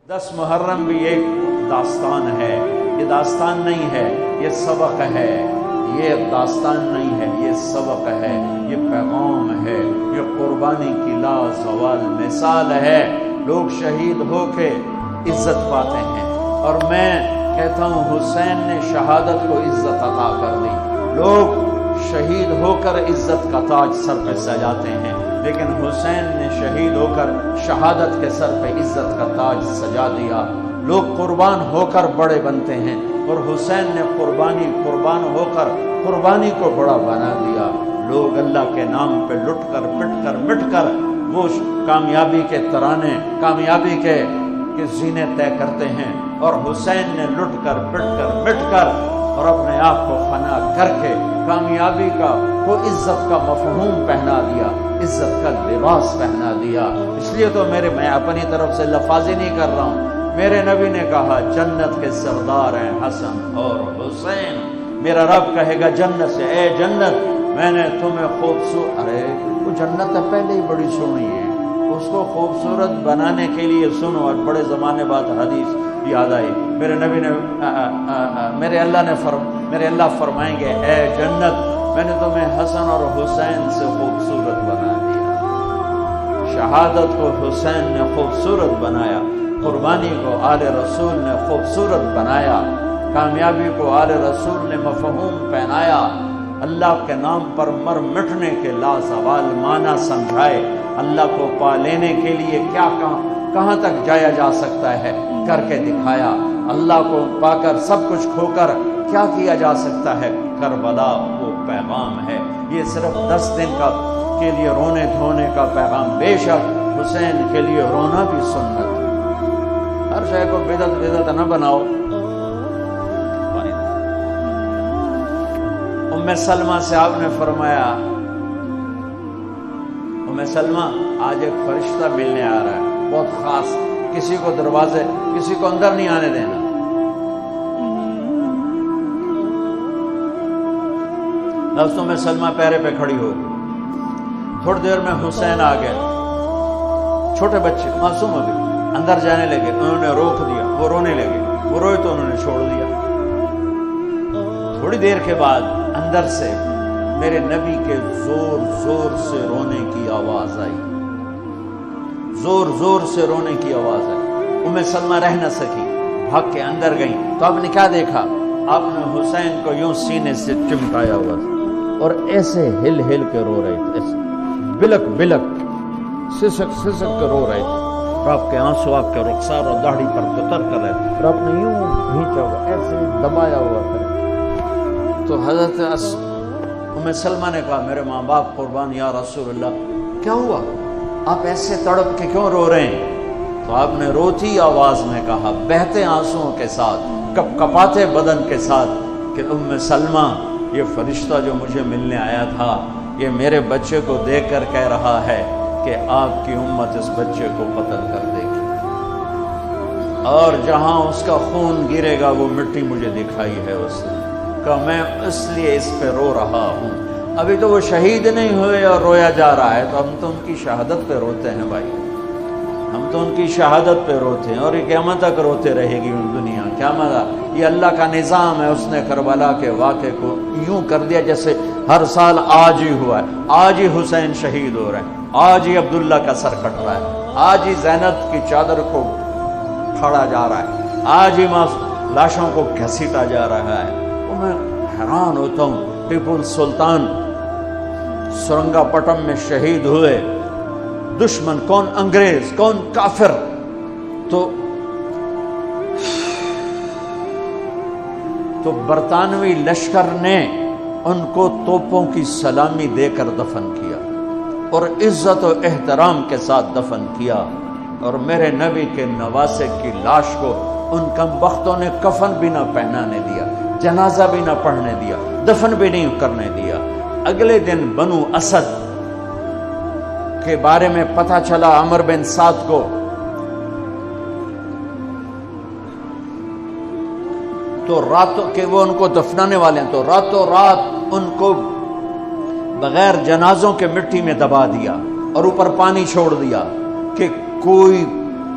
10 محرم بھی ایک داستان ہے، یہ داستان نہیں ہے، یہ سبق ہے، یہ داستان نہیں ہے، یہ سبق ہے، یہ پیغام ہے، یہ قربانی کی لازوال مثال ہے۔ لوگ شہید ہو کے عزت پاتے ہیں، اور میں کہتا ہوں حسین نے شہادت کو عزت عطا کر دی۔ لوگ شہید ہو کر عزت کا تاج سر پہ سجاتے ہیں، لیکن حسین نے شہید ہو کر شہادت کے سر پہ عزت کا تاج سجا دیا۔ لوگ قربان ہو کر بڑے بنتے ہیں، اور حسین نے قربان ہو کر قربانی کو بڑا بنا دیا۔ لوگ اللہ کے نام پہ لٹ کر پٹ کر مٹ کر وہ کامیابی کے ترانے، کامیابی کے زینے طے کرتے ہیں، اور حسین نے لٹ کر پٹ کر مٹ کر اور اپنے آپ کو فنا کر کے کامیابی کا وہ عزت کا مفہوم پہنا دیا، عزت کا لباس پہنا دیا۔ اس لیے تو میں اپنی طرف سے لفاظی نہیں کر رہا ہوں، میرے نبی نے کہا جنت کے سردار ہیں حسن اور حسین۔ میرا رب کہے گا جنت سے، اے جنت میں نے تمہیں خوبصورت، ارے وہ جنت پہلے ہی بڑی سونی ہے، اس کو خوبصورت بنانے کے لیے سنو۔ اور بڑے زمانے بعد حدیث یاد آئی، میرے نبی نے میرے اللہ فرمائیں گے اے جنت میں نے تمہیں حسن اور حسین سے خوبصورت بنا دیا۔ شہادت کو حسین نے خوبصورت بنایا، قربانی کو آل رسول نے خوبصورت بنایا، کامیابی کو آل رسول نے مفہوم پہنایا، اللہ کے نام پر مر مٹنے کے لازوال معنی سمجھائے، اللہ کو پا لینے کے لیے کیا کہاں تک جایا جا سکتا ہے کر کے دکھایا، اللہ کو پا کر سب کچھ کھو کر کیا کیا جا سکتا ہے، کربلا وہ پیغام ہے۔ یہ صرف 10 دن کے لیے رونے دھونے کا پیغام، بے شک حسین کے لیے رونا بھی سنت۔ ہر شے کو بدعت نہ بناؤ۔ ام سلمہ سے آپ نے فرمایا، ام سلمہ آج ایک فرشتہ ملنے آ رہا ہے، بہت خاص، کسی کو کسی کو اندر نہیں آنے دینا۔ لفظ ام سلمہ پیرے پہ کھڑی ہو گئی، تھوڑی دیر میں حسین آ گئے، چھوٹے بچے معصوم ابھی، اندر جانے لگے، انہوں نے روک دیا، وہ رونے لگے، وہ روئے تو انہوں نے چھوڑ دیا۔ تھوڑی دیر کے بعد اندر سے میرے نبی کے زور زور سے رونے کی آواز آئی، زور زور سے رونے کی آواز آئی۔ ام سلمہ رہ نہ سکی، بھاگ کے اندر گئی، تو آپ نے کیا دیکھا؟ آپ نے حسین کو یوں سینے سے چمٹایا ہوا تھا اور ایسے ہل ہل کے رو رہے تھے، ایسے بلک بلک سسک سسک کے رو رہے تھے، اور آپ کے آنسو آپ کے رخسار اور داڑھی پر قطر کر رہے تھے، اور آپ نے یوں کھینچا ہوا، ایسے دبایا ہوا تھا۔ تو حضرت ام سلمہ نے کہا میرے ماں باپ قربان یا رسول اللہ، کیا ہوا؟ آپ ایسے تڑپ کے کیوں رو رہے ہیں؟ تو آپ نے روتی آواز میں کہا، بہتے آنسوؤں کے ساتھ، کپ کپاتے بدن کے ساتھ، کہ ام سلمہ یہ فرشتہ جو مجھے ملنے آیا تھا، یہ میرے بچے کو دیکھ کر کہہ رہا ہے کہ آپ کی امت اس بچے کو قتل کر دے گی، اور جہاں اس کا خون گرے گا وہ مٹی مجھے دکھائی ہے اس نے، کہ میں اس لیے اس پہ رو رہا ہوں۔ ابھی تو وہ شہید نہیں ہوئے اور رویا جا رہا ہے، تو ہم تو ان کی شہادت پہ روتے ہیں بھائی، ہم تو ان کی شہادت پہ روتے ہیں، اور یہ قیامت تک روتے رہے گی دنیا۔ کیا مزہ، یہ اللہ کا نظام ہے، اس نے کربلا کے واقعے کو یوں کر دیا جیسے ہر سال آج ہی ہوا ہے، آج ہی حسین شہید ہو رہے ہیں، آج ہی عبداللہ کا سر کٹ رہا ہے، آج ہی زینب کی چادر کو پھاڑا جا رہا ہے، آج ہی لاشوں کو گھسیٹا جا رہا ہے۔ تو میں حیران ہوتا ہوں، ٹیپو سلطان سرنگا پٹم میں شہید ہوئے، دشمن کون انگریز کون کافر، تو برطانوی لشکر نے ان کو توپوں کی سلامی دے کر دفن کیا، اور عزت و احترام کے ساتھ دفن کیا، اور میرے نبی کے نواسے کی لاش کو ان کم بختوں نے کفن بھی نہ پہنانے دیا، جنازہ بھی نہ پڑھنے دیا، دفن بھی نہیں کرنے دیا۔ اگلے دن بنو اسد کے بارے میں پتہ چلا عمر بن سعد کو، تو راتوں کہ وہ ان کو دفنانے والے ہیں، تو راتوں رات ان کو بغیر جنازوں کے مٹی میں دبا دیا اور اوپر پانی چھوڑ دیا کہ کوئی